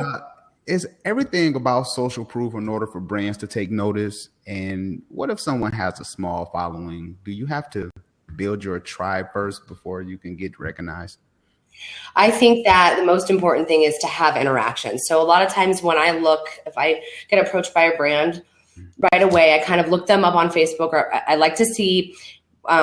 Uh, is everything about social proof in order for brands to take notice? And what if someone has a small following? Do you have to build your tribe first before you can get recognized? I think that the most important thing is to have interaction. So a lot of times when if I get approached by a brand right away, I kind of look them up on Facebook, or I like to see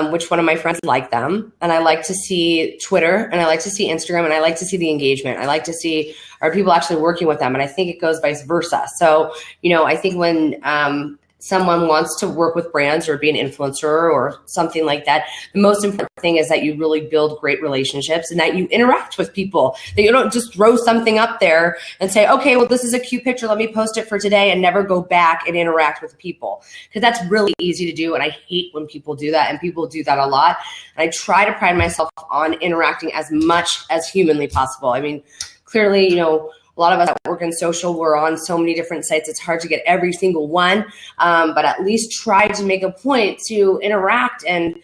which one of my friends like them. And I like to see Twitter, and I like to see Instagram, and I like to see the engagement. I like to see, are people actually working with them? And I think it goes vice versa. So, I think when someone wants to work with brands or be an influencer or something like that, the most important thing is that you really build great relationships and that you interact with people, that you don't just throw something up there and say, okay, well, this is a cute picture, let me post it for today, and never go back and interact with people, because that's really easy to do. And I hate when people do that, and people do that a lot. And I try to pride myself on interacting as much as humanly possible. I mean, clearly, a lot of us that work in social, we're on so many different sites, it's hard to get every single one, but at least try to make a point to interact and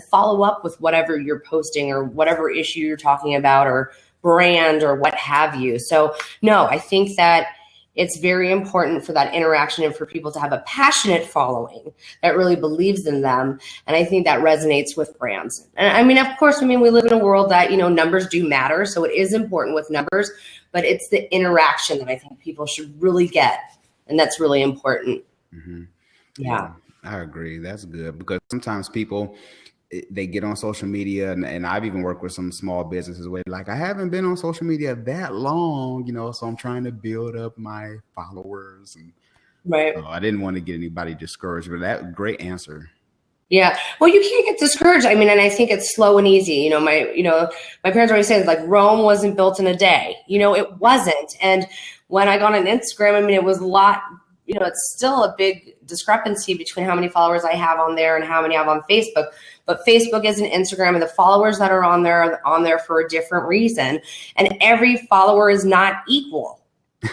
follow up with whatever you're posting or whatever issue you're talking about or brand or what have you. So no, I think that it's very important for that interaction and for people to have a passionate following that really believes in them. And I think that resonates with brands. And I mean, of course, we live in a world that, numbers do matter. So it is important with numbers, but it's the interaction that I think people should really get. And that's really important. Mm-hmm. Yeah. I agree. That's good, because sometimes people, they get on social media, and I've even worked with some small businesses where, like, I haven't been on social media that long, so I'm trying to build up my followers. And right. So I didn't want to get anybody discouraged, but that great answer. Yeah. Well, you can't get discouraged. I mean, and I think it's slow and easy. My parents always say, like, Rome wasn't built in a day. It wasn't. And when I got on Instagram, it was a lot, it's still a big discrepancy between how many followers I have on there and how many I have on Facebook. But Facebook isn't Instagram, and the followers that are on there are on there for a different reason. And every follower is not equal.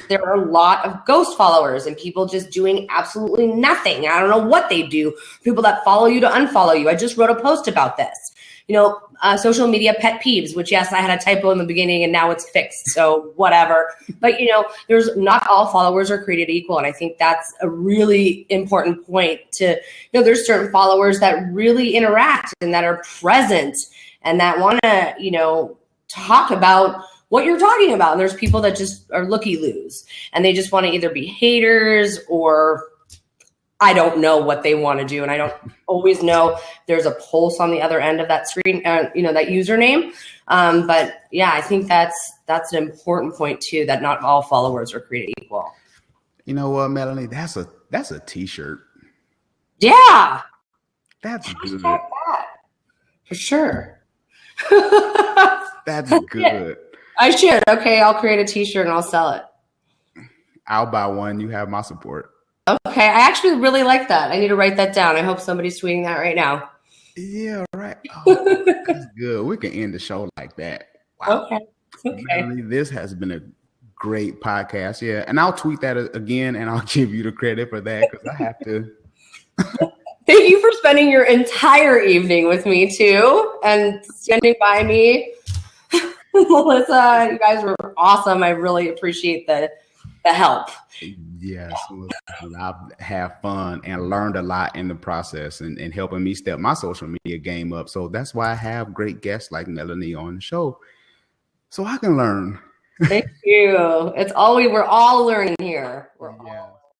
There are a lot of ghost followers and people just doing absolutely nothing. I don't know what they do. People that follow you to unfollow you. I just wrote a post about this. Social media pet peeves, which, yes, I had a typo in the beginning and now it's fixed. So whatever. But, there's not all followers are created equal. And I think that's a really important point to, there's certain followers that really interact and that are present and that want to, talk about what you're talking about. And there's people that just are looky-loos and they just want to either be haters or I don't know what they want to do. And I don't always know there's a pulse on the other end of that screen, that username. But yeah, I think that's an important point too, that not all followers are created equal. You know what, Melanie, that's a t-shirt. Yeah. That's good. That, for sure. That's good. Yeah, I should. Okay, I'll create a t-shirt and I'll sell it. I'll buy one. You have my support. Okay, I actually really like that. I need to write that down. I hope somebody's tweeting that right now. Yeah, right. Oh, that's good. We can end the show like that. Wow. Okay. Melanie, this has been a great podcast. Yeah, and I'll tweet that again, and I'll give you the credit for that because I have to. Thank you for spending your entire evening with me too, and standing by me. Melissa, you guys were awesome. I really appreciate the help. Yes, I've had fun and learned a lot in the process and helping me step my social media game up. So that's why I have great guests like Melanie on the show, so I can learn. Thank you. We're all learning here. We're all